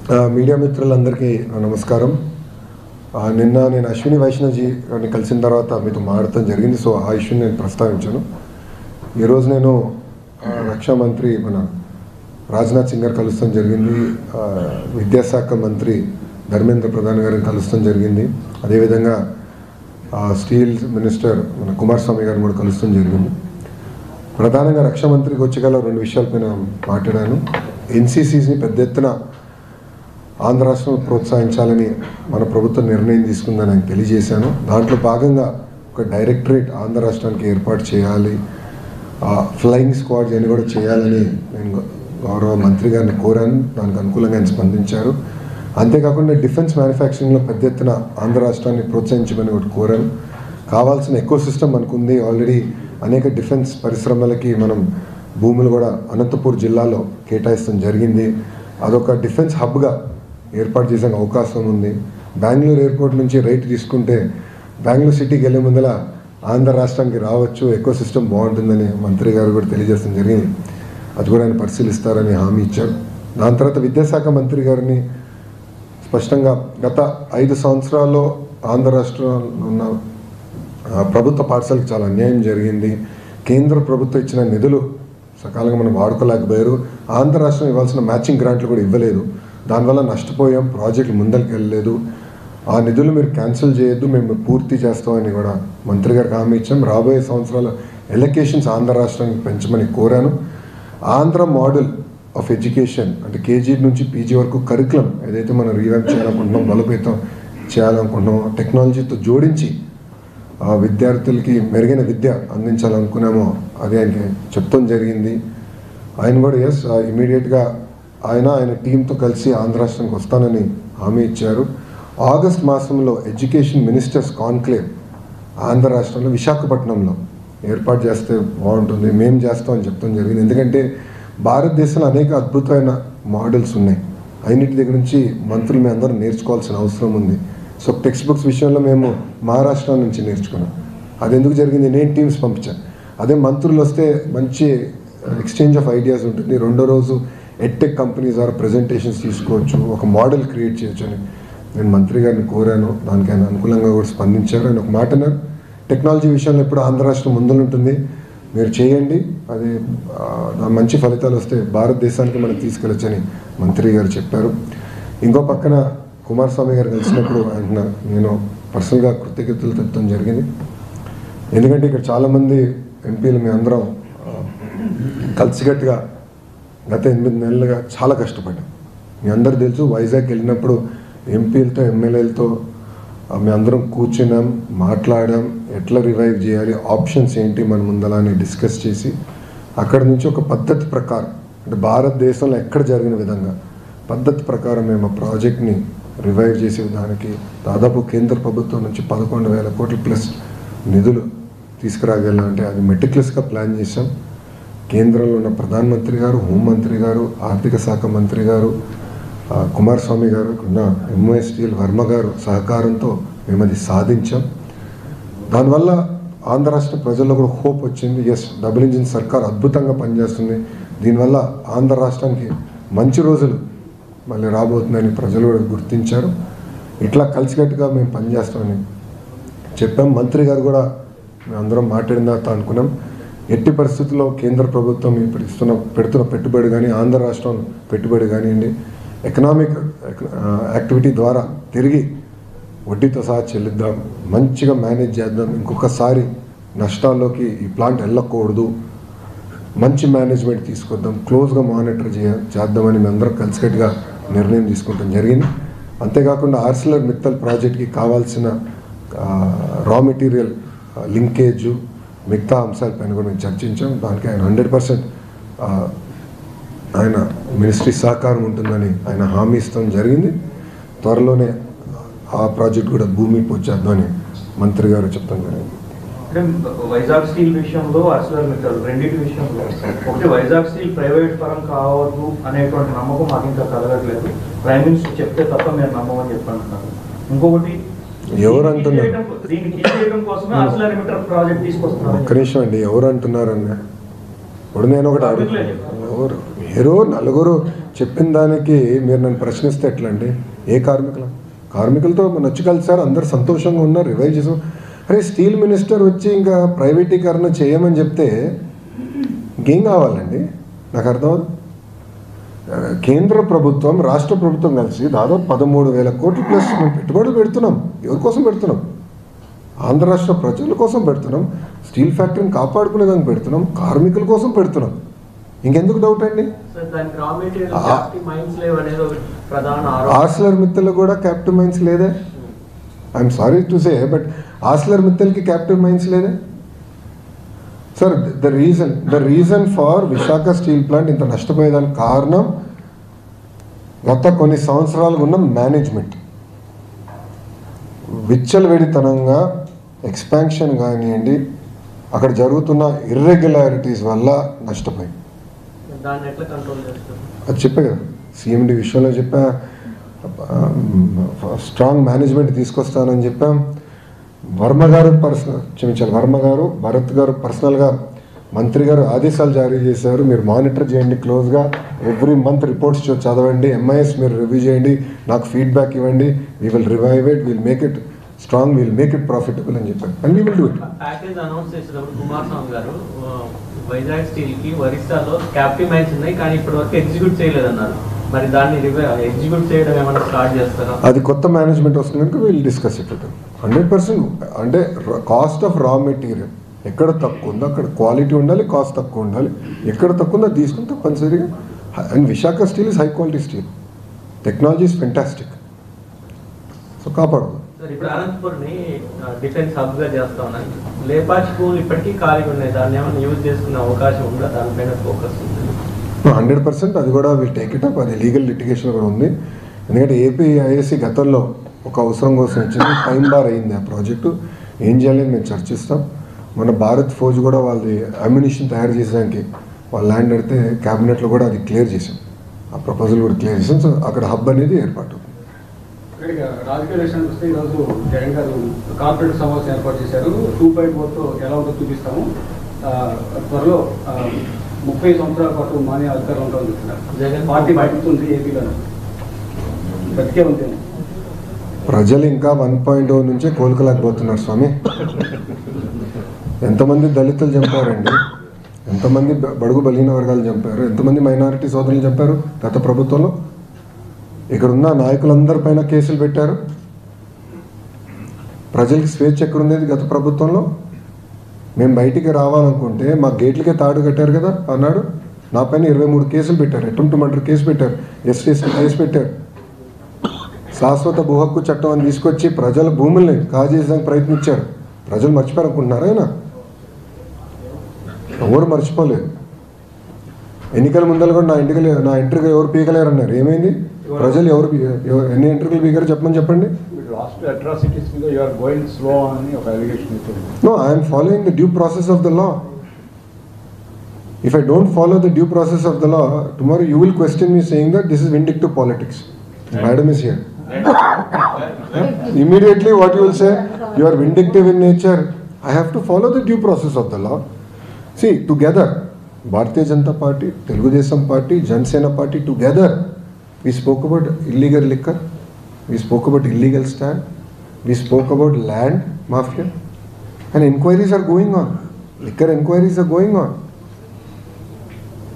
Media మిత్రులందరికీ నమస్కారం. నిన్న నేను అశ్విని వైష్ణవ్జీ గారిని కలిసిన తర్వాత మీతో మాట్లాడటం జరిగింది. సో ఆ ఇష్యూని నేను ప్రస్తావించాను. ఈరోజు నేను రక్షా మంత్రి మన రాజ్నాథ్ సింగ్ గారు కలుస్తాం జరిగింది. విద్యాశాఖ మంత్రి ధర్మేంద్ర ప్రధాన్ గారిని కలుస్తాం జరిగింది. అదేవిధంగా స్టీల్ మినిస్టర్ మన కుమారస్వామి గారిని కూడా కలుస్తాం జరిగింది. ప్రధానంగా రక్షా మంత్రికి వచ్చేగల రెండు విషయాలపైన మాట్లాడాను. ఎన్సీసీని పెద్ద ఎత్తున ఆంధ్ర రాష్ట్రంలో ప్రోత్సహించాలని మన ప్రభుత్వం నిర్ణయం తీసుకుందని ఆయన తెలియజేశాను. దాంట్లో భాగంగా ఒక డైరెక్టరేట్ ఆంధ్ర రాష్ట్రానికి ఏర్పాటు చేయాలి, ఫ్లయింగ్ స్క్వాడ్స్ అని కూడా చేయాలని నేను గౌరవ మంత్రి గారిని కోరాను. దానికి అనుకూలంగా ఆయన స్పందించారు. అంతేకాకుండా డిఫెన్స్ మ్యానుఫ్యాక్చరింగ్లో పెద్ద ఎత్తున ఆంధ్ర రాష్ట్రాన్ని ప్రోత్సహించమని ఒకటి కోరాను. కావాల్సిన ఎకో సిస్టమ్ మనకుంది. ఆల్రెడీ అనేక డిఫెన్స్ పరిశ్రమలకి మనం భూములు కూడా అనంతపూర్ జిల్లాలో కేటాయిస్తాం జరిగింది. అదొక డిఫెన్స్ హబ్గా ఏర్పాటు చేసే అవకాశం ఉంది. బెంగళూరు ఎయిర్పోర్ట్ నుంచి రైట్ తీసుకుంటే బెంగళూరు సిటీకి వెళ్ళే ముందర ఆంధ్ర రాష్ట్రానికి రావచ్చు, ఎకో సిస్టమ్ బాగుంటుందని మంత్రి గారు కూడా తెలియజేయడం జరిగింది. అది కూడా ఆయన పరిశీలిస్తారని హామీ ఇచ్చారు. దాని తర్వాత విద్యాశాఖ మంత్రి గారిని స్పష్టంగా గత 5 సంవత్సరాల్లో ఆంధ్ర రాష్ట్రంలో ఉన్న ప్రభుత్వ పాఠశాలకు చాలా అన్యాయం జరిగింది. కేంద్ర ప్రభుత్వం ఇచ్చిన నిధులు సకాలంగా మనం వాడుకోలేకపోయారు. ఆంధ్ర రాష్ట్రం ఇవ్వాల్సిన మ్యాచింగ్ గ్రాంట్లు కూడా ఇవ్వలేదు. దానివల్ల నష్టపోయాం, ప్రాజెక్టులు ముందరికి వెళ్ళలేదు. ఆ నిధులు మీరు క్యాన్సిల్ చేయొద్దు, మేము పూర్తి చేస్తామని కూడా మంత్రి గారికి హామీ ఇచ్చాం. రాబోయే సంవత్సరాల ఎలకేషన్స్ ఆంధ్ర రాష్ట్రానికి పెంచమని కోరాను. ఆంధ్ర మోడల్ ఆఫ్ ఎడ్యుకేషన్ అంటే కేజీ నుంచి పీజీ వరకు కరికులం ఏదైతే మనం రీవ్యాంప్ చేయాలనుకుంటున్నాం, బలోపేతం చేయాలనుకుంటున్నాం, టెక్నాలజీతో జోడించి విద్యార్థులకి మెరుగైన విద్య అందించాలనుకున్నామో అది ఆయనకి చెప్తాం జరిగింది. ఆయన కూడా ఇమీడియట్గా ఆయన టీంతో కలిసి ఆంధ్ర రాష్ట్రానికి వస్తానని హామీ ఇచ్చారు. ఆగస్ట్ మాసంలో ఎడ్యుకేషన్ మినిస్టర్స్ కాన్క్లేవ్ ఆంధ్ర రాష్ట్రంలో విశాఖపట్నంలో ఏర్పాటు చేస్తే బాగుంటుంది, మేము చేస్తామని చెప్తాం జరిగింది. ఎందుకంటే భారతదేశంలో అనేక అద్భుతమైన మోడల్స్ ఉన్నాయి. అన్నిటి దగ్గర నుంచి మంత్రులు మేము అందరూ నేర్చుకోవాల్సిన అవసరం ఉంది. సో టెక్స్ట్ బుక్స్ విషయంలో మేము మహారాష్ట్ర నుంచి నేర్చుకున్నాం. అది ఎందుకు జరిగింది, నేను టీమ్స్ పంపించాను. అదే మంత్రులు వస్తే మంచి ఎక్స్చేంజ్ ఆఫ్ ఐడియాస్ ఉంటుంది. రెండో రోజు ఎడ్టెక్ కంపెనీస్ ద్వారా ప్రజెంటేషన్స్ తీసుకోవచ్చు, ఒక మోడల్ క్రియేట్ చేయొచ్చు అని నేను మంత్రి గారిని కోరాను. దానికి ఆయన అనుకూలంగా కూడా స్పందించారు. ఆయన ఒక మాట అన్నారు, టెక్నాలజీ విషయంలో ఎప్పుడు ఆంధ్ర రాష్ట్రం ముందుంటుంది, మీరు చేయండి, అది మంచి ఫలితాలు వస్తే భారతదేశానికి మనం తీసుకెళ్ళొచ్చని మంత్రి గారు చెప్పారు. ఇంకో పక్కన కుమారస్వామి గారు కలిసినప్పుడు ఆయన నేను పర్సనల్గా కృతజ్ఞతలు తెప్పడం జరిగింది. ఎందుకంటే ఇక్కడ చాలామంది ఎంపీలు మీ అందరం కలిసికట్టుగా గత 8 నెలలుగా చాలా కష్టపడ్డాం. మీ అందరూ తెలుసు, వైజాగ్ వెళ్ళినప్పుడు ఎంపీలతో ఎమ్మెల్యేలతో మీ అందరం కూర్చున్నాం, మాట్లాడాం, ఎట్లా రివైవ్ చేయాలి, ఆప్షన్స్ ఏంటి మన ముందలా అని డిస్కస్ చేసి అక్కడి నుంచి ఒక పద్ధతి ప్రకారం అంటే భారతదేశంలో ఎక్కడ జరిగిన విధంగా పద్ధతి ప్రకారం మేము ఆ ప్రాజెక్ట్ని రివైవ్ చేసే దానికి దాదాపు కేంద్ర ప్రభుత్వం నుంచి 11,000 కోట్ల ప్లస్ నిధులు తీసుకురాగలంటే అది మెటిక్యులస్గా ప్లాన్ చేసాం. కేంద్రంలో ఉన్న ప్రధానమంత్రి గారు, హోంమంత్రి గారు, ఆర్థిక శాఖ మంత్రి గారు, కుమారస్వామి గారు, ఉన్న ఎంఓఎస్టీఎల్ వర్మ గారు సహకారంతో మేము అది సాధించాం. దానివల్ల ఆంధ్ర రాష్ట్ర ప్రజల్లో కూడా హోప్ వచ్చింది. డబుల్ ఇంజిన్ సర్కార్ అద్భుతంగా పనిచేస్తుంది, దీనివల్ల ఆంధ్ర రాష్ట్రానికి మంచి రోజులు మళ్ళీ రాబోతుందని ప్రజలు కూడా గుర్తించారు. ఇట్లా కలిసికట్టుగా మేము పనిచేస్తామని చెప్పాం. మంత్రి గారు కూడా మేము అందరం మాట్లాడిన తర్వాత అనుకున్నాం, ఎట్టి పరిస్థితుల్లో కేంద్ర ప్రభుత్వం ఇప్పుడు పెడుతున్న పెట్టుబడి కానీ ఆంధ్ర రాష్ట్రం పెట్టుబడి కానివ్వండి, ఎకనామిక్ యాక్టివిటీ ద్వారా తిరిగి వడ్డీతో సహా చెల్లిద్దాం, మంచిగా మేనేజ్ చేద్దాం, ఇంకొకసారి నష్టాల్లోకి ఈ ప్లాంట్ వెళ్ళకూడదు, మంచి మేనేజ్మెంట్ తీసుకొద్దాం, క్లోజ్గా మానిటర్ చేద్దామని మేమందరం కలిసికట్టుగా నిర్ణయం తీసుకుంటాం జరిగింది. అంతేకాకుండా ఆర్సిలర్ మిత్తల్ ప్రాజెక్ట్కి కావాల్సిన రా మెటీరియల్ లింకేజు మిగతా అంశాలపైన కూడా మేము చర్చించాం. దానికి ఆయన 100% ఆయన మినిస్ట్రీ సహకారం ఉంటుందని ఆయన హామీ ఇస్తాం జరిగింది. త్వరలోనే ఆ ప్రాజెక్ట్ కూడా భూమి పూజ చేద్దామని మంత్రి గారు చెప్తాం జరిగింది. వైజాగ్ స్టీల్ విషయంలో అసలు రెండింటి విషయంలో ఒకటి వైజాగ్ స్టీల్ ప్రైవేట్ పరం కావద్దు అనేటువంటి నమ్మకం మాకు ఇంకా కలగట్లేదు. ప్రైమ్ మినిస్టర్ చెప్తే తప్ప మీరు నమ్మమని చెప్పంటున్నారు. ఇంకొకటి ఎవరు అంటున్నారు, ప్రాజెక్ట్ తీసుకొస్తున్నారు. ఒక్క నిమిషం అండి, ఎవరు అంటున్నారన్న ఇప్పుడు నేను ఒకటి అడుగుతున్నాను, మీరు నలుగురు చెప్పిన దానికి మీరు నన్ను ప్రశ్నిస్తే ఎట్లండి? ఏ కార్మికులతో నచ్చి కలిసారు, అందరు సంతోషంగా ఉన్నారు, రివైవ్ చేసాం. అరే స్టీల్ మినిస్టర్ వచ్చి ఇంకా ప్రైవేటీకరణ చేయమని చెప్తే ఇంకేం కావాలండి? నాకు అర్థం. కేంద్ర ప్రభుత్వం రాష్ట్ర ప్రభుత్వం కలిసి దాదాపు 13,000 కోట్లు ప్లస్ మేము పెట్టుబడులు పెడుతున్నాం. ఎవరి కోసం పెడుతున్నాం? ఆంధ్ర రాష్ట్ర ప్రజల కోసం పెడుతున్నాం, స్టీల్ ఫ్యాక్టరీని కాపాడుకునేదానికి పెడుతున్నాం, కార్మికుల కోసం పెడుతున్నాం. ఇంకెందుకు డౌట్ అండి? ఆర్సిలర్ మిత్తల్ కూడా క్యాప్టివ్ మైన్స్ లేదే. I'm sorry to say, but Arcelor మిత్తల్కి క్యాప్టివ్ మైన్స్ లేదే. Sir, the reason for Visakha steel plant ఇంత నష్టపోయేదానికి కారణం గత కొన్ని సంవత్సరాలుగా ఉన్న మేనేజ్మెంట్ విచ్చలవిడితనంగా ఎక్స్పాన్షన్ కానివ్వండి, అక్కడ జరుగుతున్న ఇర్రెగ్యులారిటీస్ వల్ల నష్టపోయింది. అది చెప్పే కదా, సిఎండి విషయంలో చెప్పా, స్ట్రాంగ్ మేనేజ్మెంట్ తీసుకొస్తానని చెప్పాం. వర్మ గారు క్షమించాలి, వర్మ గారు, భరత్ గారు పర్సనల్గా మంత్రి గారు ఆదేశాలు జారీ చేశారు. మీరు మానిటర్ చేయండి క్లోజ్గా, ఎవ్రీ మంత్ రిపోర్ట్స్ చదవండి, ఎంఐఎస్ మీరు రివ్యూ చేయండి, నాకు ఫీడ్బ్యాక్ ఇవ్వండి. We will revive it, will make it strong, will make it profitable అని చెప్పారు. And we will do it. Package announce చేసినప్పుడు కుమారస్వామి గారు వైజాగ్ స్టీల్కి ఒరిస్సాలో క్యాప్టివ్ మైన్స్ ఉన్నాయి కానీ ఇప్పటి వరకు ఎగ్జిక్యూట్ చేయలేదన్నారు. మరి దాన్ని ఎగ్జిక్యూట్ చేయడం ఏమైనా స్టార్ట్ చేస్తారా? అది కొత్త మేనేజ్మెంట్ వస్తుంది కనుక వీల్ డిస్కస్ ఇట్. 100% అంటే కాస్ట్ ఆఫ్ రా మెటీరియల్ ఎక్కడ తక్కువ ఉందో అక్కడ క్వాలిటీ ఉండాలి, కాస్ట్ తక్కువ ఉండాలి. ఎక్కడ తక్కువ ఉందో తీసుకుని తప్పనిసరిగా. And Visakha steel is high quality steel, technology is fantastic. So కాపాడదు. సార్, ఇప్పుడు అనంతపూర్ని డిఫెన్స్ హబ్గా చేస్తా ఉన్నాయి. లేపాక్షి భూములు ఇప్పటికీ ఖాళీగా ఉన్నాయి. దాన్ని ఏమైనా యూజ్ చేసుకునే అవకాశం ఉందా? దానిపైన ఫోకస్ ఉంది. 100% అది కూడా విల్ టేక్ ఇట్ అప్. అది లీగల్ లిటిగేషన్ కూడా ఉంది. ఎందుకంటే ఏపీఐఏసీ గతంలో ఒక అవసరం కోసం ఇచ్చింది, టైం బార్ అయింది ఆ ప్రాజెక్టు. ఏం చేయాలని మేము చర్చిస్తాం. మన భారత్ ఫౌజ్ కూడా వాళ్ళది అమ్యునిషన్ తయారు చేసేదానికి వాళ్ళ ల్యాండ్ అడితే క్యాబినెట్లో కూడా అది క్లియర్ చేసాం, ఆ ప్రపోజల్ కూడా క్లియర్ చేసాం. సో అక్కడ హబ్ అనేది ఏర్పాటు. రాజకీయ విషయానికి వస్తే ఈరోజు జగన్ గారు కార్పొరేట్ సమావేశం ఏర్పాటు చేశారు. 2.4తో ఎలా ఉంటుందో చూపిస్తాము. త్వరలో 30 సంవత్సరాల పాటు మాన్య అధికారులు ఉంటామని చెప్తున్నారు. పార్టీ బయటతుంది ఏపీలో, బతికే ఉంది. ప్రజలు ఇంకా 1.0 నుంచే కోలుకోలేకపోతున్నారు స్వామి. ఎంతమంది దళితులు చంపారండి, ఎంతమంది బడుగు బలహీన వర్గాలు చంపారు, ఎంతమంది మైనారిటీ సోదరులు చంపారు గత ప్రభుత్వంలో. ఇక్కడ ఉన్న నాయకులందరిపైన కేసులు పెట్టారు. ప్రజలకి స్వేచ్ఛ ఎక్కడుండేది గత ప్రభుత్వంలో? మేము బయటికి రావాలనుకుంటే మా గేట్లకే తాడు కట్టారు కదా అన్నాడు. నా పైన 23 కేసులు పెట్టారు, అటెంప్ట్ మర్డర్ కేసు పెట్టారు, ఎస్టీ కేసు పెట్టారు. శాశ్వత భూ హక్కు చట్టం అని తీసుకొచ్చి ప్రజల భూముల్ని కాజేయడానికి ప్రయత్నించారు. ప్రజలు మర్చిపోయారనుకుంటున్నారా? ఆయన ఎవరు మర్చిపోలేదు. ఎన్నికల ముందర కూడా నా ఎంట్రీగా ఎవరు పీకలేరన్నారు. ఏమైంది? ప్రజలు ఎవరు ఎన్ని ఎంట్రీలు పీకారు చెప్పండి. No, I am following the due process of the law. If I don't follow the due process of the law, tomorrow you will question me saying that this is vindictive politics. Madam is here. Immediately what you will say, you are vindictive in nature. I have to follow the due process of the law. See, together, Bharatiya Janata Party, Telugu Desam Party, Jansena Party, together, we spoke about illegal liquor, we spoke about illegal stand, we spoke about land mafia, and inquiries are going on. Liquor inquiries are going on.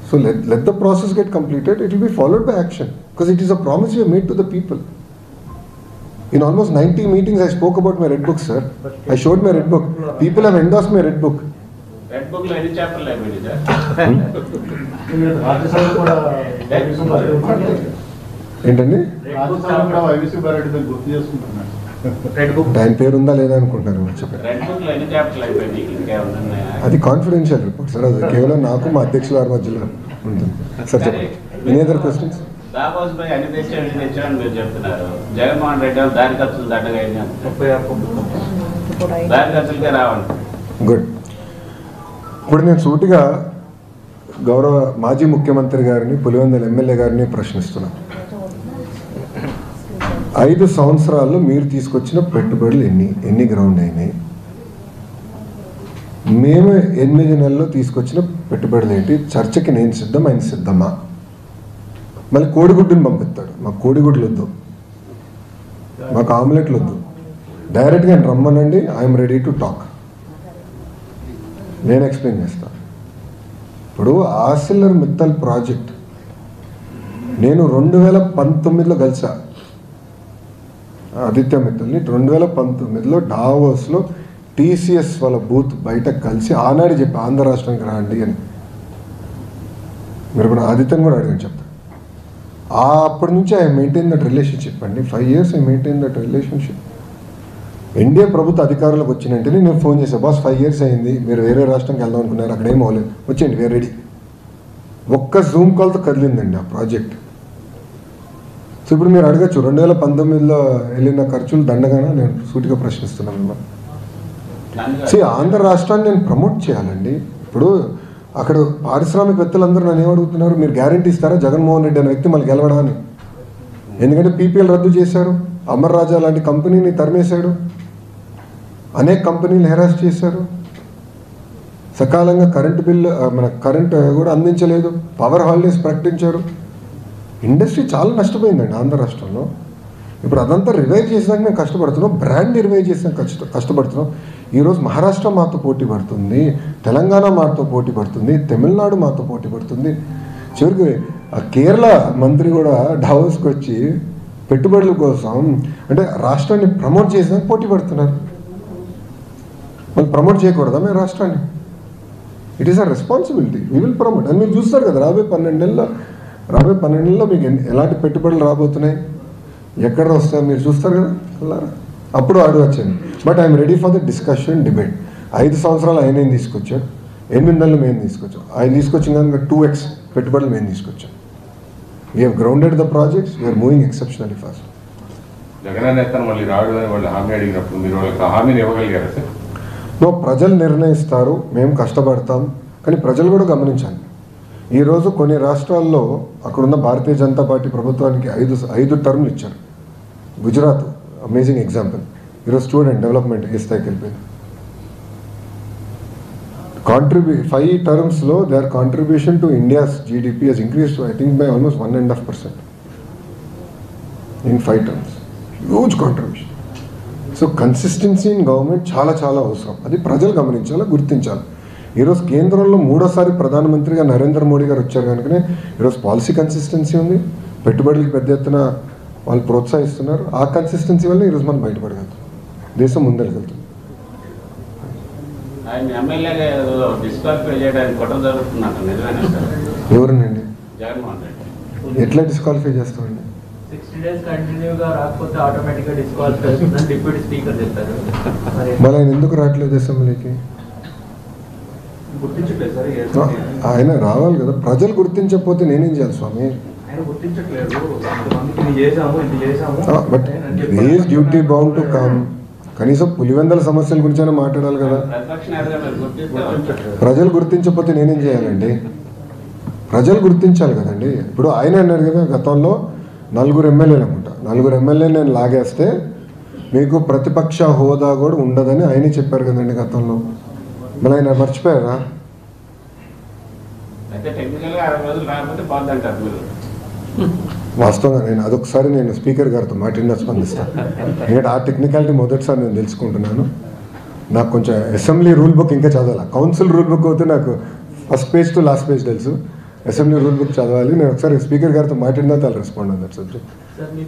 So let the process get completed. It will be followed by action because it is a promise we have made to the people. In almost 90 meetings, I spoke about my red book, sir. I showed my red book. People have endorsed my red book. Red book lo any chapter lo ayindi sir. ఏంటండి? ఆయన పేరు ఉందా లేదా అనుకుంటున్నారు చెప్పండి. Red book లో ఎన్ని చాప్టర్లు అయిపోయింది? ఇంకేమైనా ఉన్నాయా? అది కాన్ఫిడెన్షియల్ రిపోర్ట్ సార్. అది కేవలం నాకు మా అధ్యక్షుల వారి మధ్యలో ఉంటుంది సార్. చెప్పండి. Any other questions? దాబాస్ పై అన్ని తెచ్చామని మీరు చెప్తున్నారు. జగన్మోహన్ రెడ్డి దారి ఖర్చులు దండగా దారి ఖర్చులకే రావండి. గుడ్. ఇప్పుడు నేను సూటిగా గౌరవ మాజీ ముఖ్యమంత్రి గారిని, పులివెందుల ఎమ్మెల్యే గారిని ప్రశ్నిస్తున్నాను. 5 సంవత్సరాల్లో మీరు తీసుకొచ్చిన పెట్టుబడులు ఎన్ని గ్రౌండ్ అయినాయి? మేము 8 నెలల్లో తీసుకొచ్చిన పెట్టుబడులు ఏంటి? చర్చకి నేను సిద్ధం, ఆయన సిద్ధమా? మళ్ళీ కోడిగుడ్డుని పంపిస్తాడు. మాకు కోడిగుడ్లు వద్దు, మాకు ఆమ్లెట్లు వద్దు, డైరెక్ట్గా రమ్మనండి, ఐఎమ్ రెడీ టు టాక్, నేను ఎక్స్ప్లెయిన్ చేస్తాను. ఇప్పుడు ఆర్సిలర్ మిత్తల్ ప్రాజెక్ట్ నేను 2019లో కలిసా ఆదిత్య మిత్తల్ని. 2019లో డావోస్లో టీసీఎస్ వాళ్ళ బూత్ బయట కలిసి ఆనాడు చెప్పి ఆంధ్ర రాష్ట్రానికి రాండి అని. మీరు కూడా ఆదిత్యని కూడా అడిగాను చెప్తాను. అప్పటి నుంచి ఐ మెయింటైన్ దట్ రిలేషన్షిప్ అండి. 5 years I maintain that relationship. NDA ప్రభుత్వ అధికారులకు వచ్చినంటేనే నేను ఫోన్ చేశాను, బాస్ 5 years అయింది, మీరు వేరే రాష్ట్రంకి వెళ్దాం అనుకున్నారు, అక్కడ ఏం అవ్వలేదు, వచ్చేయండి వేరే రెడీ. ఒక్క జూమ్ కాల్తో కదిలిందండి ఆ ప్రాజెక్ట్. సో ఇప్పుడు మీరు అడగచ్చు 2019లో వెళ్ళిన ఖర్చులు దండగానే నేను సూటిగా ప్రశ్నిస్తున్నాను మిమ్మల్ని. ఆంధ్ర రాష్ట్రాన్ని నేను ప్రమోట్ చేయాలండి. ఇప్పుడు అక్కడ పారిశ్రామికవేత్తలందరూ నన్ను ఏమడుగుతున్నారు, మీరు గ్యారంటీ ఇస్తారా జగన్మోహన్ రెడ్డి అనే వ్యక్తి మళ్ళీ గెలవడాన్ని? ఎందుకంటే పీపీఎల్ రద్దు చేశారు, అమర్ రాజా లాంటి కంపెనీని తరిమేశాడు, అనేక కంపెనీలు హెరాస్ చేశారు, సకాలంగా కరెంటు బిల్లు మన కరెంట్ కూడా అందించలేదు, పవర్ హాలిడేస్ ప్రకటించారు. ఇండస్ట్రీ చాలా నష్టపోయిందండి ఆంధ్ర రాష్ట్రంలో. ఇప్పుడు అదంతా రివైవ్ చేసాక మేము కష్టపడుతున్నాం, బ్రాండ్ రివైవ్ చేసాక కష్టపడుతున్నాం. ఈరోజు మహారాష్ట్ర మాతో పోటీ పడుతుంది, తెలంగాణ మాతో పోటీ పడుతుంది, తమిళనాడు మాతో పోటీ పడుతుంది. చివరికి కేరళ మంత్రి కూడా డావోస్కి వచ్చి పెట్టుబడుల కోసం అంటే రాష్ట్రాన్ని ప్రమోట్ చేసాక పోటీ పడుతున్నారు. మళ్ళీ ప్రమోట్ చేయకూడదా మేము రాష్ట్రాన్ని? It is a responsibility, we will promote. అని మీరు చూస్తారు కదా రాబోయే 12 నెలల్లో మీకు ఎలాంటి పెట్టుబడులు రాబోతున్నాయి, ఎక్కడ వస్తాయో మీరు చూస్తారు కదా అలా. అప్పుడు అడగచ్చండి. But I'm ready for the discussion, debate. 5 సంవత్సరాలు ఆయన ఏం తీసుకొచ్చాడు, 8 నెలలు మేము తీసుకొచ్చాం. ఆయన తీసుకొచ్చిన కనుక 2x పెట్టుబడులు మేము తీసుకొచ్చాం. We have grounded the projects, we're moving exceptionally fast. Jagan నేతను మళ్ళీ రాడు అని వాళ్ళు హామీ అడిగినప్పుడు మీరు వాళ్ళకి హామీని ఇవ్వగలిగారా సార్? ప్రజలు నిర్ణయిస్తారు, మేము కష్టపడతాం. కానీ ప్రజలు కూడా గమనించాలి, ఈరోజు కొన్ని రాష్ట్రాల్లో అక్కడున్న భారతీయ జనతా పార్టీ ప్రభుత్వానికి 5 టర్మ్లు ఇచ్చారు. Gujarat amazing example. ఈరోజు స్టూడెంట్ డెవలప్మెంట్ ఏ స్థాయికి వెళ్ళిపోయింది. 5 termsలో their contribution to India's GDP has increased I think by almost 1.5% in 5 terms. Huge contribution. So consistency in government చాలా చాలా అవసరం. అది ప్రజలు గమనించాలి, గుర్తించాలి. ఈరోజు కేంద్రంలో 3వసారి ప్రధానమంత్రిగా నరేంద్ర మోడీ గారు వచ్చారు కనుకనే ఈరోజు పాలసీ కన్సిస్టెన్సీ ఉంది, పెట్టుబడులకు పెద్ద ఎత్తున వాళ్ళు ప్రోత్సహిస్తున్నారు. ఆ కన్సిస్టెన్సీ వల్ల ఈరోజు మనం బయటపడగలుగుతాం, దేశం ముందరికెళ్తుంది. ఆయన ఎమ్మెల్యేగా డిస్క్వాలిఫై చేయడానికి కుట్ర జరుగుతున్నట్టు నిజమేనా సార్? ఎవరినండి? జగన్మోహన్ రెడ్డి. ఎట్లా డిస్క్వాలిఫై చేస్తామండి? 60 days కంటిన్యూగా రాకపోతే ఆటోమేటిక్గా డిస్క్వాలిఫై అవుతుందని డిప్యూటీ స్పీకర్ చెప్పారు. మరి ఆయన ఎందుకు రావట్లేదు అసెంబ్లీకి? గుర్తించట్లేదు సార్. ఆయన రావాలి కదా, ప్రజలు గుర్తించకపోతే నేనేం చేయాలి స్వామి? ఆయన గుర్తించట్లేదు. కొంతమందికి ఇది చేసాము, ఇది చేసాము. But is duty bound to come. కనీసం పులివెందల సమస్యల గురించైనా మాట్లాడాలి కదా. ప్రతిపక్ష నేతగా మీరు గుర్తిస్తే ప్రజలు గుర్తించకపోతే నేనేం చేయాలండి? ప్రజలు గుర్తించాలి కదండి. ఇప్పుడు ఆయన అన్నారు కదా, గతంలో 4 ఎమ్మెల్యేలు అనుకుంటా, 4 ఎమ్మెల్యేలు నేను లాగేస్తే మీకు ప్రతిపక్ష హోదా కూడా ఉండదని ఆయనే చెప్పారు కదండి గతంలో. మళ్ళీ ఆయన మర్చిపోయారా? అయితే టెక్నికల్గా 60 రోజులు రాకపోతే పోద్దంటారు మీరు. వాస్తవంగా నేను స్పీకర్ గారితో మాట్లాడినా స్పందిస్తాను. ఎందుకంటే ఆ టెక్నికాలిటీ మొదటిసారి నేను తెలుసుకుంటున్నాను. నాకు కొంచెం అసెంబ్లీ రూల్ బుక్ ఇంకా చదవాలి. కౌన్సిల్ రూల్ బుక్ అయితే నాకు first page to last page తెలుసు. అసెంబ్లీ రూల్ బుక్ చదవాలి. నేను ఒకసారి స్పీకర్ గారితో మాట్లాడినా వాళ్ళు respond on that subject. Sir మీ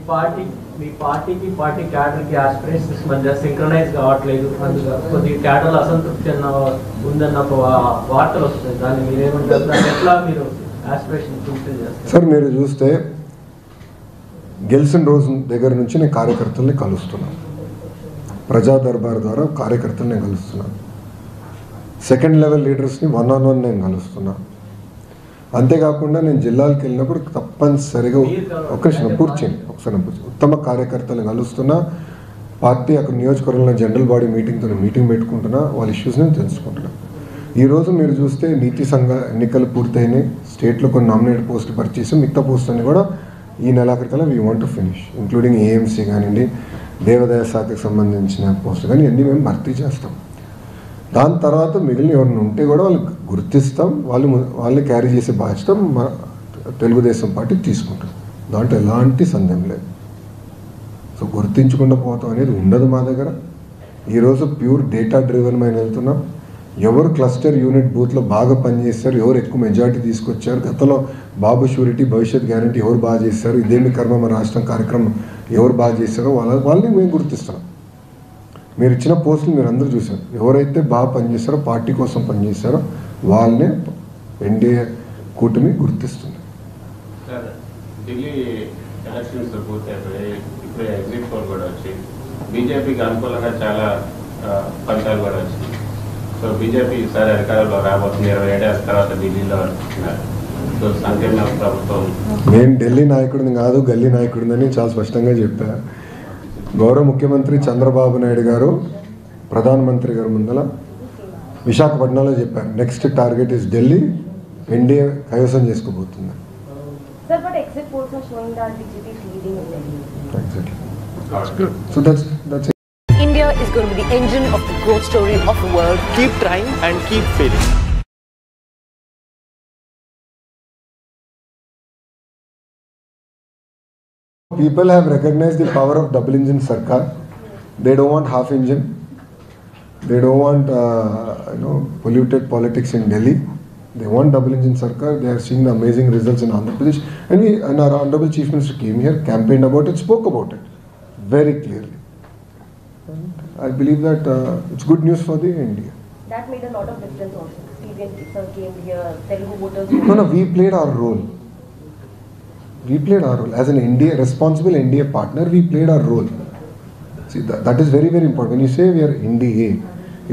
పార్టీకి క్యాడర్కి ఆస్పిరేషన్స్ మధ్య సింక్రనైజ్ కావట్లేదు, అందులో కొద్దిగా క్యాడర్లో అసంతృప్తి ఉందన్న ఒక వార్తలు వస్తాయి. దాన్ని మీరేమంటారు? దాన్ని ఎట్లా మీరు ఆస్పిరేషన్ ఫుల్ఫిల్ చేస్తారు? సార్ మీరు చూస్తే గెలిచిన రోజు దగ్గర నుంచి నేను కార్యకర్తల్ని కలుస్తున్నాను. ప్రజా దర్బార్ ద్వారా కార్యకర్తలు నేను కలుస్తున్నాను. సెకండ్ లెవెల్ లీడర్స్ని 1-on-1 నేను కలుస్తున్నాను. అంతేకాకుండా నేను జిల్లాలకు వెళ్ళినప్పుడు తప్పనిసరిగా ఒకసారి ఉత్తమ కార్యకర్తలను కలుస్తున్నా. పార్టీ అక్కడ నియోజకవర్గంలో జనరల్ బాడీ మీటింగ్ పెట్టుకుంటున్నా, వాళ్ళ ఇష్యూస్ నేను తెలుసుకుంటున్నా. ఈరోజు మీరు చూస్తే నీతి సంఘ ఎన్నికలు పూర్తయినాయి. స్టేట్లో కొన్ని నామినేట్ పోస్టులు భర్తీ చేసి మిగతా పోస్టులన్నీ కూడా ఈ నెలాఖరికల్లా we want to finish, including AMC కానివ్వండి, దేవాదాయ శాఖకు సంబంధించిన పోస్టులు కానీ అన్నీ మేము భర్తీ చేస్తాం. దాని తర్వాత మిగిలిన ఎవరిని ఉంటే కూడా వాళ్ళకి గుర్తిస్తాం, వాళ్ళు క్యారీ చేసే బాధ్యత తెలుగుదేశం పార్టీ తీసుకుంటుంది, దాంట్లో ఎలాంటి సందేహం లేదు. సో గుర్తించకుండా పోతాం అనేది ఉండదు మా దగ్గర. ఈరోజు ప్యూర్ డేటా డ్రివెన్ మేము వెళ్తున్నాం. ఎవరు క్లస్టర్ యూనిట్ బూత్లో బాగా పనిచేస్తారు, ఎవరు ఎక్కువ మెజారిటీ తీసుకొచ్చారు, గతంలో బాబు షూరిటీ భవిష్యత్ గ్యారంటీ ఎవరు బాగా చేశారు, ఇదేమి కర్మ మన రాష్ట్రం కార్యక్రమం ఎవరు బాగా చేశారో వాళ్ళని మేము గుర్తిస్తున్నాం. మీరు ఇచ్చిన పోస్టులు మీరు అందరూ చూసారు. ఎవరైతే బాగా పనిచేస్తారో, పార్టీ కోసం పనిచేస్తారో వాళ్ళనే ఎన్డీఏ కూటమి గుర్తిస్తుంది. సార్, ఢిల్లీ ఎలక్షన్స్ పూర్తయిపోయి ఇప్పుడు ఎగ్జిట్ పోల్ కూడా వచ్చి బీజేపీకి అనుకూలంగా చాలా ఫలితాలు కూడా వచ్చినాయి. సో బీజేపీ ఈసారి అధికారంలో రాబోతుంది 27 ఏళ్ళ తర్వాత ఢిల్లీలో అంటున్నారు. సో సంకీర్ణ ప్రభుత్వం. నేను ఢిల్లీ నాయకుడిని కాదు, గల్లీ నాయకుడిని చాలా స్పష్టంగా చెప్పా. గౌరవ ముఖ్యమంత్రి చంద్రబాబు నాయుడు గారు ప్రధానమంత్రి గారు ముందల విశాఖపట్నంలో చెప్పారు, next target is Delhi, NDA కైవసం చేసుకోబోతుంది. Sir, but exit polls are showing that BJP is leading in Delhi. Exactly. So that's it. India is going to be the engine of the growth story of the world. Keep trying and keep failing. People have recognized the power of double engine Sarkar. They don't want half engine. They don't want polluted politics in Delhi. They want double engine Sarkar. They are seeing the amazing results in Andhra Pradesh. And our Honorable Chief Minister came here, campaigned about it, spoke about it very clearly. And I believe that it's good news for the India. That made a lot of difference also. Stephen sir came here, Telugu voters. No, we played our role. We played our role. As an responsible NDA partner, we played our role. See, that is very, very important. When you say we are NDA,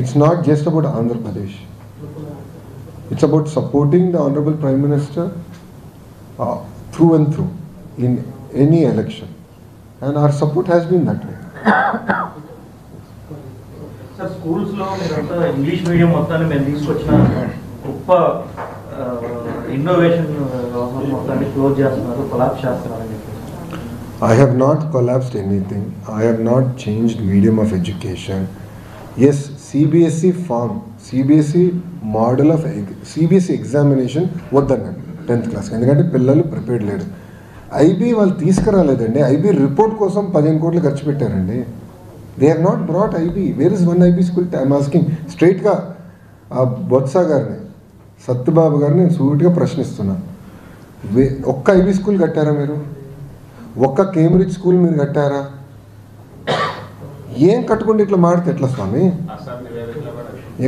it's not just about Andhra Pradesh. It's about supporting the Honorable Prime Minister through and through in any election. And our support has been that way. Sir, స్కూల్స్లో మీరంతా English medium మొత్తాన్ని మేము తీసుకొచ్చిన గొప్ప innovation మొత్తాన్ని close చేస్తున్నారు, collapse చేస్తున్నారు అని చెప్పి. I have not collapsed anything. I have not changed medium of education. Yes, CBSE form, CBSE model of CBSE examination వద్దన్నాను 10th క్లాస్, ఎందుకంటే పిల్లలు ప్రిపేర్డ్ లేరు. ఐబీ వాళ్ళు తీసుకురాలేదండి. ఐబీ రిపోర్ట్ కోసం 15 కోట్లు ఖర్చు పెట్టారండి. They have not brought IB. Where is one IB school? I'm asking స్ట్రైట్గా ఆ బొత్స గారిని, సత్యబాబు గారిని నేను సూటిగా ప్రశ్నిస్తున్నా. ఒక్క ఐబీ స్కూల్ కట్టారా మీరు? ఒక్క కేంబ్రిడ్జ్ స్కూల్ మీరు కట్టారా? ఏం కట్టుకుంటే ఇట్లా మాడితే ఎట్లా స్వామి?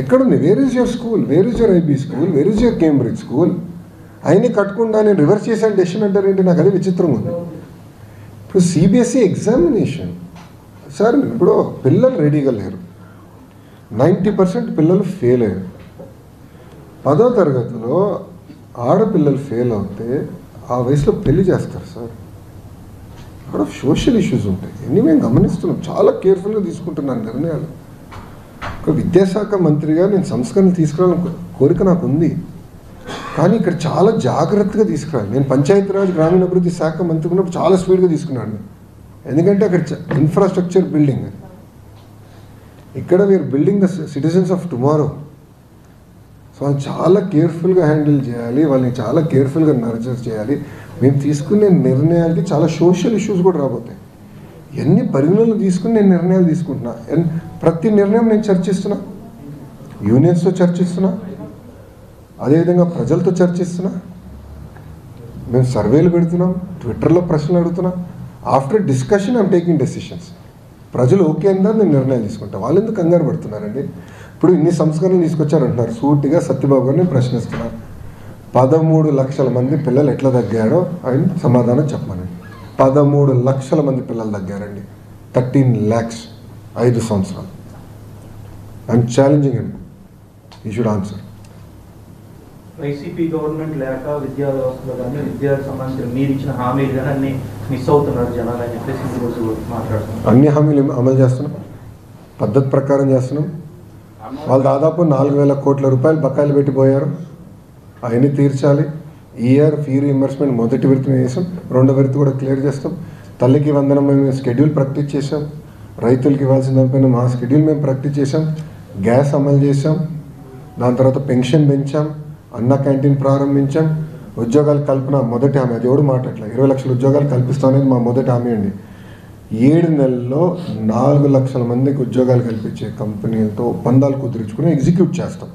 ఎక్కడుంది? Where is your school? Where is your IB school? Where is your Cambridge school? అయినా కట్టకుండా నేను రివర్స్ చేశాను డెసిషన్ అంటారేంటి? నాకు అదే విచిత్రంగా ఉంది. ఇప్పుడు సిబిఎస్ఈ ఎగ్జామినేషన్ సార్, ఇప్పుడు పిల్లలు రెడీగా లేరు. 90% పిల్లలు ఫెయిల్ అయ్యారు. 10వ తరగతిలో ఆడపిల్లలు ఫెయిల్ అవుతే ఆ వయసులో పెళ్లి చేస్తారు సార్. అక్కడ సోషల్ ఇష్యూస్ ఉంటాయి. ఇన్ని మేము గమనిస్తున్నాం, చాలా కేర్ఫుల్గా తీసుకుంటున్నాను నిర్ణయాలు. ఒక విద్యాశాఖ మంత్రిగా నేను సంస్కరణలు తీసుకురావాలని కోరిక నాకు ఉంది, కానీ ఇక్కడ చాలా జాగ్రత్తగా తీసుకురావాలి. నేను పంచాయతీరాజ్ గ్రామీణాభివృద్ధి శాఖ మంత్రి ఉన్నప్పుడు చాలా స్పీడ్గా తీసుకున్నాను, ఎందుకంటే అక్కడ ఇన్ఫ్రాస్ట్రక్చర్ బిల్డింగ్. ఇక్కడ we're building the citizens of tomorrow. So అది చాలా కేర్ఫుల్గా హ్యాండిల్ చేయాలి, వాళ్ళని చాలా కేర్ఫుల్గా నర్చర్ చేయాలి. మేము తీసుకునే నిర్ణయాలకి చాలా సోషల్ ఇష్యూస్ కూడా రాబోతాయి. ఎన్ని పరిగణనలు తీసుకుని నేను నిర్ణయాలు తీసుకుంటున్నా. ప్రతి నిర్ణయం నేను చర్చిస్తున్నా, యూనియన్స్తో చర్చిస్తున్నా, అదేవిధంగా ప్రజలతో చర్చిస్తున్నా. మేము సర్వేలు పెడుతున్నాం, ట్విట్టర్లో ప్రశ్నలు అడుగుతున్నాం. After discussion I'm taking decisions. ప్రజలు ఓకే అందా నేను నిర్ణయాలు తీసుకుంటాను. వాళ్ళు ఎందుకు కంగారు పడుతున్నారండి? ఇప్పుడు ఇన్ని సంస్కరణలు తీసుకొచ్చారంటున్నారు. సూటిగా సత్యబాబు గారిని ప్రశ్నిస్తున్నారు. 13 లక్షల మంది పిల్లలు ఎట్లా తగ్గారో ఆయన సమాధానం చెప్పమనండి. 13 లక్షల మంది పిల్లలు తగ్గారండి. 13 lakhs 5 సంవత్సరాలు. I'm challenging him, you should answer. YCP government లేక విద్యా వ్యవస్థలో కానీ విద్యార్థి సంబంధించిన మీరు ఇచ్చిన హామీలు కానీ అన్ని మిస్ అవుతున్నారు జనాలు అని చెప్పేసి ఈరోజు మాట్లాడుతున్నాం. అన్ని హామీలు అమలు చేస్తున్నాం, పద్ధతి ప్రకారం చేస్తున్నాం. వాళ్ళు దాదాపు 4,000 కోట్ల రూపాయలు బకాయిలు పెట్టిపోయారు, అవన్నీ తీర్చాలి. ఈ ఇయర్ ఫీ రీయింబర్స్మెంట్ మొదటి విడతను వేసాం, రెండో విడత కూడా క్లియర్ చేస్తాం. తల్లికి వందనం మేము స్కెడ్యూల్ ప్రాక్టీస్ చేసాం, రైతులకి ఇవ్వాల్సిన దానిపైన మా షెడ్యూల్ మేము ప్రాక్టీస్ చేసాం. గ్యాస్ అమలు చేసాం, దాని తర్వాత పెన్షన్ పెంచాం, అన్న క్యాంటీన్ ప్రారంభించాం. ఉద్యోగాలు కల్పన మొదటి హామీ, అది ఎవడు మాట్లాడలే. 20 లక్షల ఉద్యోగాలు కల్పిస్తామనేది మా మొదటి హామీ అండి. 7 నెలల్లో 4 లక్షల మందికి ఉద్యోగాలు కల్పించే కంపెనీలతో ఒప్పందాలు కుదుర్చుకుని ఎగ్జిక్యూట్ చేస్తాం.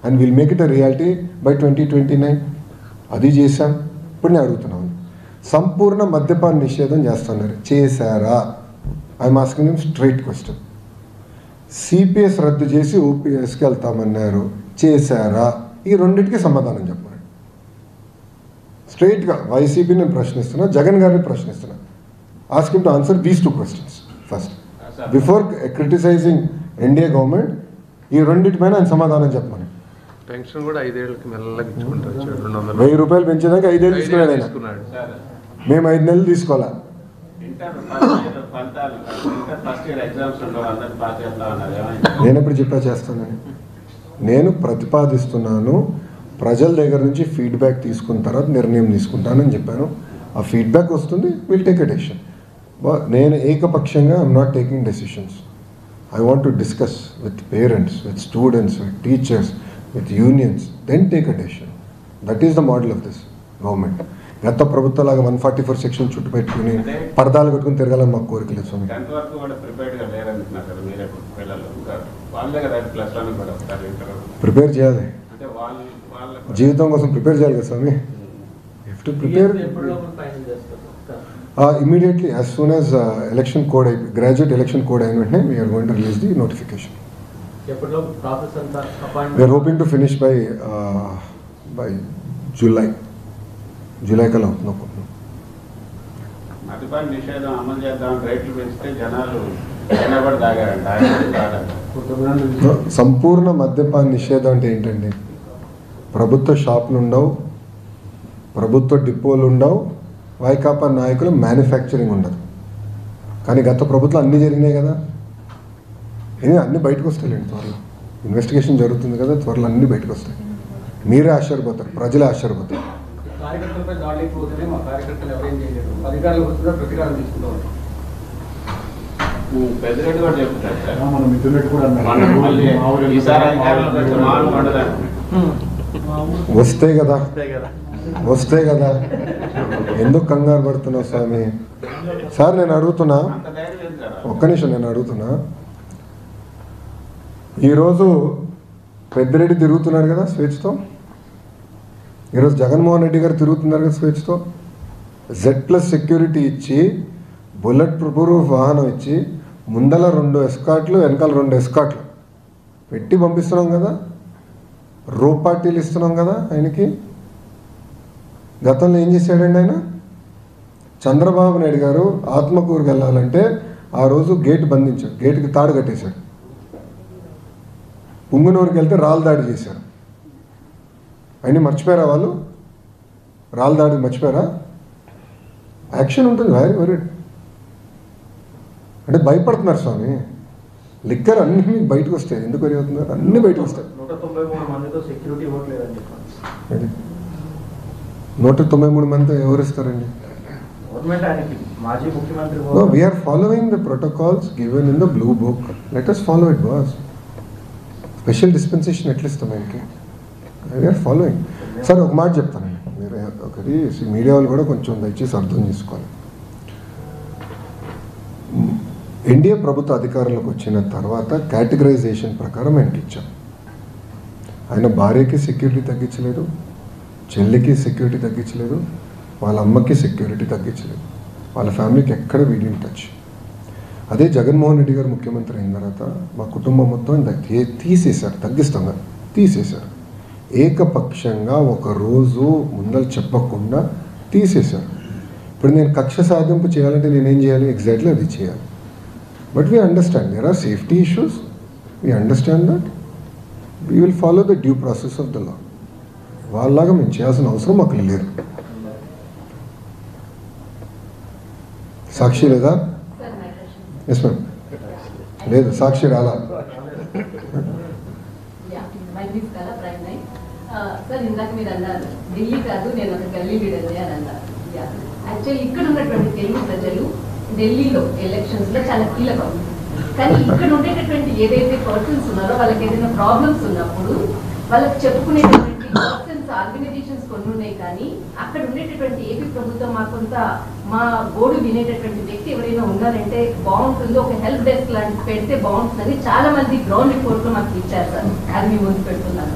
And will make it a reality by 2029. అది చేశాం. ఇప్పుడు నేను అడుగుతున్నాను, సంపూర్ణ మద్యపాన నిషేధం చేస్తున్నారు, చేశారా? I'm asking him straight question. CPS రద్దు చేసి ఓపీఎస్కి వెళ్తామన్నారు, చేశారా? ఈ రెండింటికి సమాధానం చెప్పండి స్ట్రైట్గా. వైసీపీ నేను ప్రశ్నిస్తున్నా, జగన్ గారిని ప్రశ్నిస్తున్నా. Ask him to answer these 2 questions first before criticising NDA government. ఈ రెండింటిపైన ఆయన సమాధానం చెప్పమని. పెన్షన్ కూడా 5 ఏళ్ళకి మెల్లగా ఇచ్చుకుంటారు. 1000 రూపాయలు పెంచేదాకా 5 ఏళ్ళు తీసుకున్నాడు ఆయన. మేము 5 నెలలు తీసుకోవాలా? నేను ఎప్పుడు చెప్పా చేస్తానని. నేను ప్రతిపాదిస్తున్నాను, ప్రజల దగ్గర నుంచి ఫీడ్బ్యాక్ తీసుకున్న తర్వాత నిర్ణయం తీసుకుంటానని చెప్పాను. ఆ ఫీడ్బ్యాక్ వస్తుంది, విల్ టేక్ ఎ డెసిషన్. నేను ఏకపక్షంగా I'm not taking decisions. I want to discuss with parents, with students, with teachers, with unions, then take a decision. That is the model of this government. గత ప్రభుత్వంలాగా 144 section చుట్టు పెట్టుకుని పరదాలు కట్టుకుని తిరగాలని మాకు కోరిక లేదు స్వామి. ప్రిపేర్ చేయాలి, జీవితం కోసం ప్రిపేర్ చేయాలి కదా స్వామి. Have to prepare immediately as soon as election code, graduate election code అయిన వెంటనే we are going to release the notification. We are hoping to finish by July కల్లా అవుతుంది. మద్యపాన నిషేధం అమలు చేద్దామని రేట్లు పెంచితే జనాలు ఎన్నబడి తాగారంట. సంపూర్ణ మద్యపాన నిషేధం అంటే ఏంటండి? ప్రభుత్వ షాపులు ఉండవు, ప్రభుత్వ డిపోలు ఉండవు, వైకాపా నాయకులు మ్యానుఫ్యాక్చరింగ్ ఉండదు. కానీ గత ప్రభుత్వం అన్నీ జరిగినాయి కదా, అన్నీ బయటకు వస్తాయండి. త్వరలో ఇన్వెస్టిగేషన్ జరుగుతుంది కదా, త్వరలో అన్నీ బయటకు వస్తాయి. మీరే ఆశ్చర్యపోతారు, ప్రజలే ఆశ్చర్యపోతారు. కార్యకర్తలపై దాడికి పోతేనే మా కార్యకర్తలు ఎవరేం చేయలేదు, అధికారులు వస్తున్నా ప్రతికారం తీసుకుంటాం. పెద్దరెడ్డి కూడా చెప్తారు సార్, మన మిత్రులు కూడా వస్తే కదా ఎందుకు కంగారు పడుతున్నావు స్వామి? సార్ నేను అడుగుతున్నా, ఒక్క నిమిషం నేను అడుగుతున్నా. ఈరోజు పెద్దిరెడ్డి తిరుగుతున్నాడు కదా స్వేచ్ఛతో, ఈరోజు జగన్మోహన్ రెడ్డి గారు తిరుగుతున్నారు కదా స్వేచ్ఛతో. Z+ సెక్యూరిటీ ఇచ్చి, బుల్లెట్ ప్రూఫ్ వాహనం ఇచ్చి, ముందల 2 ఎస్కాట్లు, వెనకాల 2 ఎస్కాట్లు పెట్టి పంపిస్తున్నాం కదా, పార్టీలు ఇస్తున్నాం కదా ఆయనకి. గతంలో ఏం చేశాడండి ఆయన? చంద్రబాబు నాయుడు గారు ఆత్మకూరుకి వెళ్ళాలంటే ఆ రోజు గేట్ బంధించాడు, గేటుకి తాడు కట్టేశాడు. పుంగునూరుకి వెళ్తే రాళ్ళ దాడి చేశారు. అన్నీ మర్చిపోయారా వాళ్ళు? రాళ్ళ దాడి మర్చిపోయారా? యాక్షన్ ఉంటుంది, వెరీ వెరీ. అంటే భయపడుతున్నారు స్వామి. లిక్కర్ అన్నీ మీకు బయటకు వస్తాయి. ఎందుకు వరి అవుతున్నారు? అన్నీ బయటకు వస్తాయి. 193 మందితో సెక్యూరిటీ ఇవ్వట్లేదని చెప్పండి. 193 మంది ఎవరు ఇస్తారండి? గవర్నమెంట్ ఆయనకి మాజీ ముఖ్యమంత్రి. No, we are following the protocols given in the blue book. Let us follow it, boss. Special dispensation ఎట్లా ఇస్తాం ఆయనకి? We are following. సార్ ఒక మాట చెప్తానండి, మీరు ఒకటి మీడియా వాళ్ళు కూడా కొంచెం దయచేసి అర్థం చేసుకోవాలి. ఎన్డీఏ ప్రభుత్వ అధికారంలోకి వచ్చిన తర్వాత కేటగరైజేషన్ ప్రకారం ఆయనకి ఇచ్చాం. ఆయన భార్యకి సెక్యూరిటీ తగ్గించలేదు, చెల్లికి సెక్యూరిటీ తగ్గించలేదు, వాళ్ళ అమ్మకి సెక్యూరిటీ తగ్గించలేదు, వాళ్ళ ఫ్యామిలీకి ఎక్కడ వీడియో టచ్. అదే జగన్మోహన్ రెడ్డి గారు ముఖ్యమంత్రి అయిన తర్వాత మా కుటుంబం మొత్తం తీసేశారు, తగ్గిస్తాం కదా, తీసేశారు. ఏకపక్షంగా ఒకరోజు ముందలు చెప్పకుండా తీసేశారు. ఇప్పుడు నేను కక్ష సాధింపు చేయాలంటే నేనేం చేయాలి? ఎగ్జాక్ట్లీ అది చేయాలి. But we understand there are safety issues, we understand that, we will follow the due process of the law. వాళ్ళలాగా మేము చేయాల్సిన అవసరం మాకు లేదు. సాక్షి లేదా? Yes ma'am. లేదు, సాక్షి రాలా. సార్ ఇందాక మీరు అన్నారు ఢిల్లీ కాదు నేను ఒక గల్లీ లీడర్ని అని అన్నారు. యాక్చువల్లీ ఇక్కడ ఉన్నటువంటి తెలుగు ప్రజలు ఢిల్లీలో ఎలక్షన్స్ లో చాలా కీలకం. కానీ ఇక్కడ ఉండేటటువంటి ఏదైతే పర్సన్స్ ఉన్నారో వాళ్ళకి ఏదైనా ప్రాబ్లమ్స్ ఉన్నప్పుడు వాళ్ళకి చెప్పుకునేటటువంటి పర్సన్స్, ఆర్గనైజేషన్స్ కొన్ని ఉండున్నాయి, కానీ అక్కడ ఉండేటటువంటి ఏపీ ప్రభుత్వం మాకొంత మా గోడు వినేటటువంటి వ్యక్తి ఎవరైనా ఉన్నారంటే బాగుంటుంది, ఒక హెల్ప్ డెస్క్ లాంటి పెడితే బాగుంటుందని చాలా మంది గ్రౌండ్ రిపోర్ట్ లో మాకు ఇచ్చారు సార్. అది మీ ముందు పెడుతున్నాను.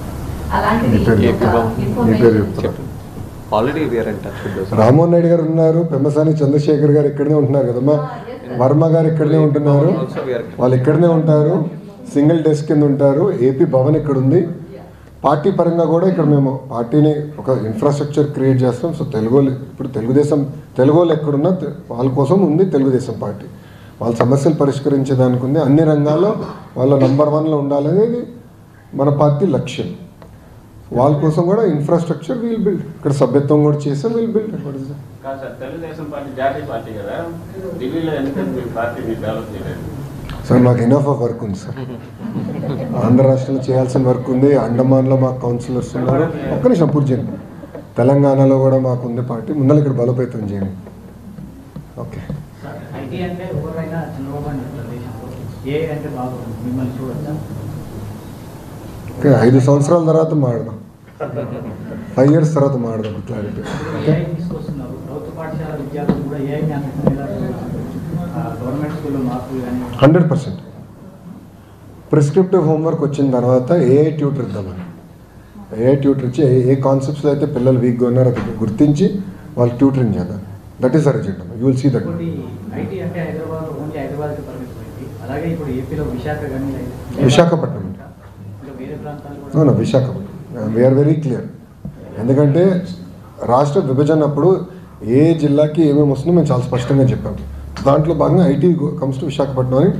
అలాంటిది already we're in touch with those. Rammohan Naidu garu ఉన్నారు, పెమ్మసాని చంద్రశేఖర్ గారు ఇక్కడనే ఉంటున్నారు కదమ్మా, వర్మ గారు ఇక్కడనే ఉంటున్నారు, వాళ్ళు ఇక్కడనే ఉంటారు, సింగిల్ డెస్క్ కింద ఉంటారు. ఏపీ భవన్ ఇక్కడ ఉంది. పార్టీ పరంగా కూడా ఇక్కడ మేము పార్టీని ఒక ఇన్ఫ్రాస్ట్రక్చర్ క్రియేట్ చేస్తాం. సో ఇప్పుడు తెలుగు వాళ్ళు ఎక్కడున్నా వాళ్ళ కోసం ఉంది తెలుగుదేశం పార్టీ. వాళ్ళ సమస్యలు పరిష్కరించేదానికి ఉంది. అన్ని రంగాల్లో వాళ్ళ నంబర్ 1లో ఉండాలనేది మన పార్టీ లక్ష్యం. వాళ్ళ కోసం కూడా ఇన్ఫ్రాస్ట్రక్చర్ వీల్ బిల్డ్, ఇక్కడ సభ్యత్వం కూడా చేసాం, వీల్ బిల్డ్. కాదు సార్, తెలుగుదేశం పార్టీ జాతీయ పార్టీ కదా, ఢిల్లీలో ఎందుకంటే మీ పార్టీని డెవలప్ చేయలేదు సార్? మాకు ఇనఫ్ ఆఫ్ వర్క్ ఉంది సార్. ఆంధ్ర రాష్ట్రంలో చేయాల్సిన వర్క్ ఉంది. అండమాన్లో మాకు కౌన్సిలర్స్ ఉన్నారు. ఒక్క నిమిషం పూర్తి చేయండి. తెలంగాణలో కూడా మాకు ఉంది పార్టీ. ముందర ఇక్కడ బలోపేతం చేయండి. ఓకే. ఐటీ అంటే ఎవరైనా చంద్రబాబు ఏ అంటే బాగుంది మిమ్మల్ని చూడొచ్చా? ఓకే, 5 సంవత్సరాల తర్వాత మాడదాం, 5 years తర్వాత మాడదాం క్లారిటీ. తీసుకొస్తున్నారు ప్రభుత్వ పాఠశాల విద్యార్థులు కూడా ఏ గవర్నమెంట్ స్కూల్లో మార్పులు కానీ 100%. ప్రిస్క్రిప్టివ్ హోంవర్క్ వచ్చిన తర్వాత ఏఐ ట్యూటర్ ఇద్దామని, ఏఐ ట్యూటర్ ఇచ్చి ఏ కాన్సెప్ట్స్లో అయితే పిల్లలు వీక్గా ఉన్నారో అది గుర్తించి వాళ్ళకి ట్యూటరింగ్ చేద్దాం. That is our agenda. You will see that. IT అంటే హైదరాబాద్ ఓన్లీ హైదరాబాద్కి పరిమితమైంది. అలాగే ఇప్పుడు ఏపీలో విశాఖ కానీ విశాఖపట్నం, వేరే ప్రాంతాలు అవునా విశాఖపట్నం. We are very clear. ఎందుకంటే రాష్ట్ర విభజన అప్పుడు ఏ జిల్లాకి ఏమేమి వస్తుందో మేము చాలా స్పష్టంగా చెప్పాం. దాంట్లో భాగంగా ఐటీ కమ్స్ టు విశాఖపట్నం అని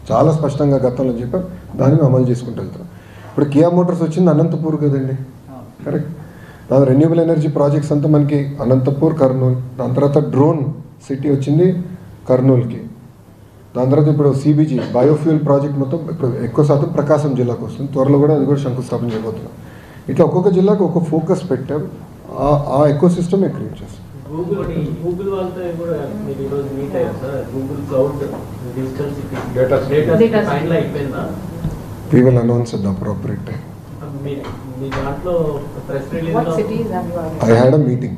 చాలా స్పష్టంగా గతంలో చెప్పాం. దాన్ని మేము అమలు చేసుకుంటూ వెళ్తాం. ఇప్పుడు కియా మోటార్స్ వచ్చింది అనంతపూర్ కదండి, కరెక్ట్? దాని రెన్యూబుల్ ఎనర్జీ ప్రాజెక్ట్స్ అంతా మనకి అనంతపూర్, కర్నూలు. దాని తర్వాత డ్రోన్ సిటీ వచ్చింది కర్నూలుకి. దాని తర్వాత ఇప్పుడు సిబిజీ బయోఫ్యూల్ ప్రాజెక్ట్ మొత్తం ఇప్పుడు ఎక్కువ శాతం ప్రకాశం జిల్లాకు వస్తుంది. త్వరలో కూడా అది కూడా శంకుస్థాపన చేయబోతున్నాం. ఇట్లా ఒక్కొక్క జిల్లాకు ఒక్కొక్క ఫోకస్ పెట్టాం. ఆ ఎకో సిస్టమ్ క్రియేట్ చేస్తాం. గూగుల్ వాళ్ళతో కూడా మీరు ఈరోజు మీట్ అయ్యారు sir. Google cloud digital city Data final అయిపోయిందా? We will announce at the appropriate time. మీ దాంట్లో press release What cities have you I had a meeting.